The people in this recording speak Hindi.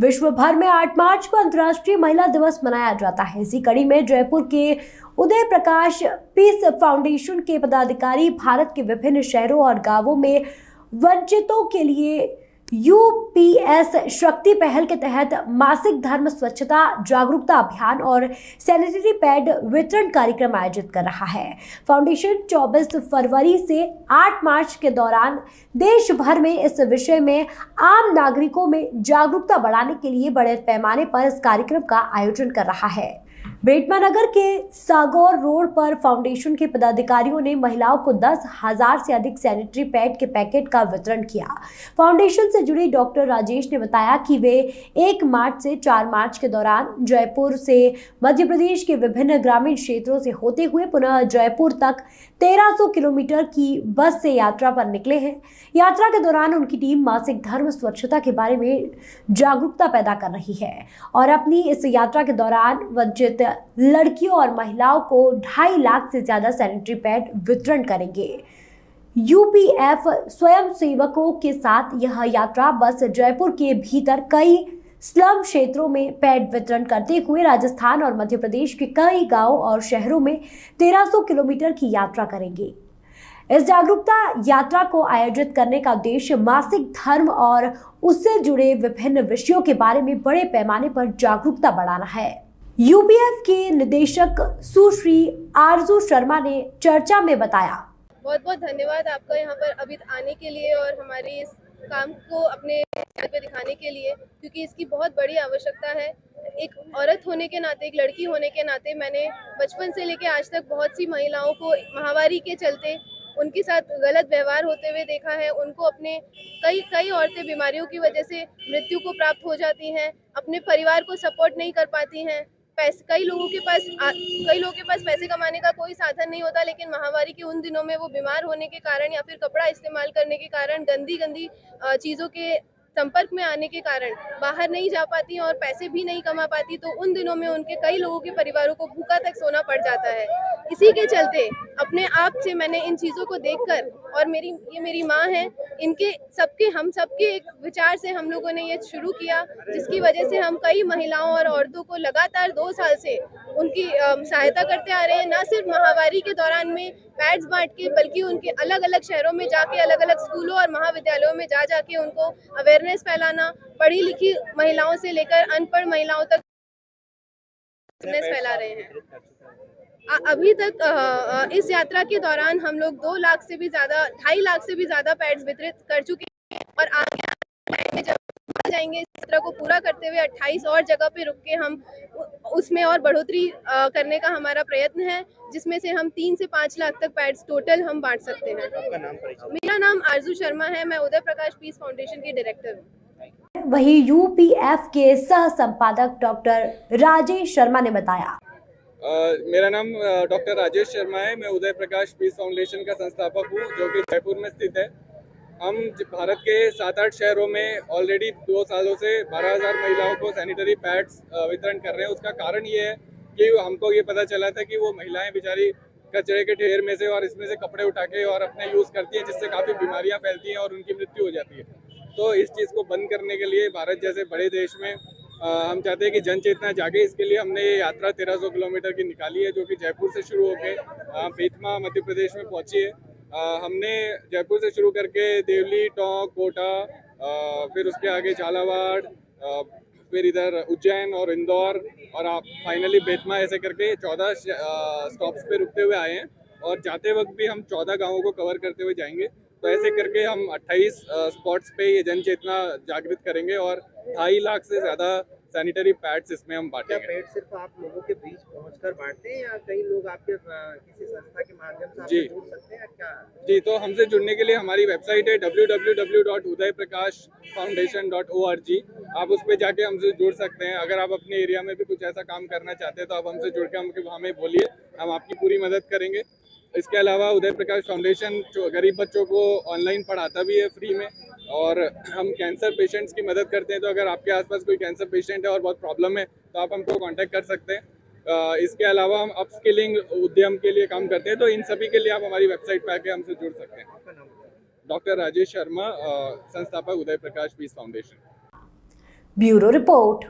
विश्व भर में 8 मार्च को अंतर्राष्ट्रीय महिला दिवस मनाया जाता है। इसी कड़ी में जयपुर के उदय प्रकाश पीस फाउंडेशन के पदाधिकारी भारत के विभिन्न शहरों और गांवों में वंचितों के लिए यूपीएस शक्ति पहल के तहत मासिक धर्म स्वच्छता जागरूकता अभियान और सैनिटरी पैड वितरण कार्यक्रम आयोजित कर रहा है। फाउंडेशन 24 फरवरी से 8 मार्च के दौरान देश भर में इस विषय में आम नागरिकों में जागरूकता बढ़ाने के लिए बड़े पैमाने पर इस कार्यक्रम का आयोजन कर रहा है। बेटमा नगर के सागौर रोड पर फाउंडेशन के पदाधिकारियों ने महिलाओं को 10,000 से अधिक सैनिटरी पैड के पैकेट का वितरण किया। फाउंडेशन से जुड़ी डॉक्टर राजेश ने बताया कि वे 1 मार्च से 4 मार्च के दौरान जयपुर से मध्य प्रदेश के विभिन्न ग्रामीण क्षेत्रों से होते हुए पुनः जयपुर तक 1300 किलोमीटर की बस से यात्रा पर निकले हैं। यात्रा के दौरान उनकी टीम मासिक धर्म स्वच्छता के बारे में जागरूकता पैदा कर रही है और अपनी इस यात्रा के दौरान वंचित लड़कियों और महिलाओं को 2.5 लाख से ज्यादा सैनिटरी पैड वितरण करेंगे। यूपीएफ स्वयं सेवकों के साथ यह यात्रा बस जयपुर के भीतर कई स्लम क्षेत्रों में पैड वितरण करते हुए राजस्थान और मध्य प्रदेश के कई गांवों और शहरों में 1300 किलोमीटर की यात्रा करेंगे। इस जागरूकता यात्रा को आयोजित करने का उद्देश्य मासिक धर्म और उससे जुड़े विभिन्न विषयों के बारे में बड़े पैमाने पर जागरूकता बढ़ाना है। यूपीएफ के निदेशक सुश्री आरजू शर्मा ने चर्चा में बताया। बहुत बहुत धन्यवाद आपका यहाँ पर अभी आने के लिए और हमारे इस काम को अपने पे दिखाने के लिए, क्योंकि इसकी बहुत बड़ी आवश्यकता है। एक औरत होने के नाते, एक लड़की होने के नाते मैंने बचपन से लेकर आज तक बहुत सी महिलाओं को महामारी के चलते उनके साथ गलत व्यवहार होते हुए देखा है। उनको अपने कई औरतें बीमारियों की वजह से मृत्यु को प्राप्त हो जाती हैं, अपने परिवार को सपोर्ट नहीं कर पाती हैं। कई लोगों के पास पैसे कमाने का कोई साधन नहीं होता, लेकिन महामारी के उन दिनों में वो बीमार होने के कारण या फिर कपड़ा इस्तेमाल करने के कारण, गंदी चीज़ों के संपर्क में आने के कारण बाहर नहीं जा पाती हैं और पैसे भी नहीं कमा पाती, तो उन दिनों में उनके कई लोगों के परिवारों को भूखा तक सोना पड़ जाता है। इसी के चलते अपने आप से मैंने इन चीज़ों को देखकर, और मेरी माँ है, हम सबके एक विचार से हम लोगों ने ये शुरू किया, जिसकी वजह से हम कई महिलाओं और औरतों को लगातार 2 साल से उनकी सहायता करते आ रहे हैं। न सिर्फ महामारी के दौरान में पैड्स बांट के, बल्कि उनके अलग अलग शहरों में जाके, अलग अलग स्कूलों और महाविद्यालयों में जाके उनको अवेयरनेस फैलाना, पढ़ी लिखी महिलाओं से लेकर अनपढ़ महिलाओं तक अवेयरनेस फैला रहे हैं। अभी तक इस यात्रा के दौरान हम लोग 2 लाख से भी ज्यादा, 2.5 लाख से भी ज्यादा पैड्स वितरित कर चुके हैं और आगे में जब जाएंगे इस यात्रा को पूरा करते हुए 28 और जगह पे रुक के हम उसमें और बढ़ोतरी करने का हमारा प्रयत्न है, जिसमें से हम 3 से 5 लाख तक पैड्स टोटल हम बांट सकते हैं। मेरा नाम आरजू शर्मा है, मैं उदय प्रकाश पीस फाउंडेशन की डायरेक्टर हूँ। वहीं यूपीएफ के सह संपादक डॉक्टर राजेश शर्मा ने बताया। मेरा नाम डॉक्टर राजेश शर्मा है। मैं उदय प्रकाश पीस फाउंडेशन का संस्थापक हूँ, जो कि जयपुर में स्थित है। हम भारत के 7-8 शहरों में ऑलरेडी 2 सालों से 12,000 महिलाओं को सैनिटरी पैड्स वितरण कर रहे हैं। उसका कारण ये है कि हमको ये पता चला था कि वो महिलाएं बेचारी कचरे के ढेर में से और इसमें से कपड़े उठा के और अपने यूज़ करती हैं, जिससे काफ़ी बीमारियां फैलती हैं और उनकी मृत्यु हो जाती है। तो इस चीज़ को बंद करने के लिए भारत जैसे बड़े देश में हम चाहते हैं कि जन चेतना जागे। इसके लिए हमने ये यात्रा 1300 किलोमीटर की निकाली है, जो कि जयपुर से शुरू होकर बेतमा मध्य प्रदेश में पहुंची है। हमने जयपुर से शुरू करके देवली, टोंक, कोटा, फिर उसके आगे झालावाड़, फिर इधर उज्जैन और इंदौर, और आप फाइनली बेतमा, ऐसे करके 14 स्टॉप्स पे रुकते हुए आए हैं। और जाते वक्त भी हम 14 गाँवों को कवर करते हुए जाएंगे। तो ऐसे करके हम 28 स्पॉट्स पे ये जन चेतना जागृत करेंगे और 2.5 लाख से ज़्यादा सैनिटरी पैड्स इसमें हम बांटेंगे। पैड सिर्फ आप लोगों के बीच पहुंचकर बांटते हैं या कई लोग आपके किसी संस्था के माध्यम से आपसे जुड़ सकते हैं क्या? जी, तो हमसे जुड़ने के लिए हमारी वेबसाइट है www.udayprakash.foundation.org। आप उस पर जाके हमसे जुड़ सकते हैं। अगर आप अपने एरिया में भी कुछ ऐसा काम करना चाहते हैं तो आप हमसे जुड़ के हमें बोलिए, हम आपकी पूरी मदद करेंगे। इसके अलावा उदय प्रकाश फाउंडेशन गरीब बच्चों को ऑनलाइन पढ़ाता भी है फ्री में, और हम कैंसर पेशेंट्स की मदद करते हैं। तो अगर आपके आसपास कोई कैंसर पेशेंट है और बहुत प्रॉब्लम है तो आप हमको कांटेक्ट कर सकते हैं। इसके अलावा हम अपस्किलिंग उद्यम के लिए काम करते हैं। तो इन सभी के लिए आप हमारी वेबसाइट पर आके हमसे जुड़ सकते हैं। डॉक्टर राजेश शर्मा, संस्थापक Uday Prakash peace foundation. Bureau report.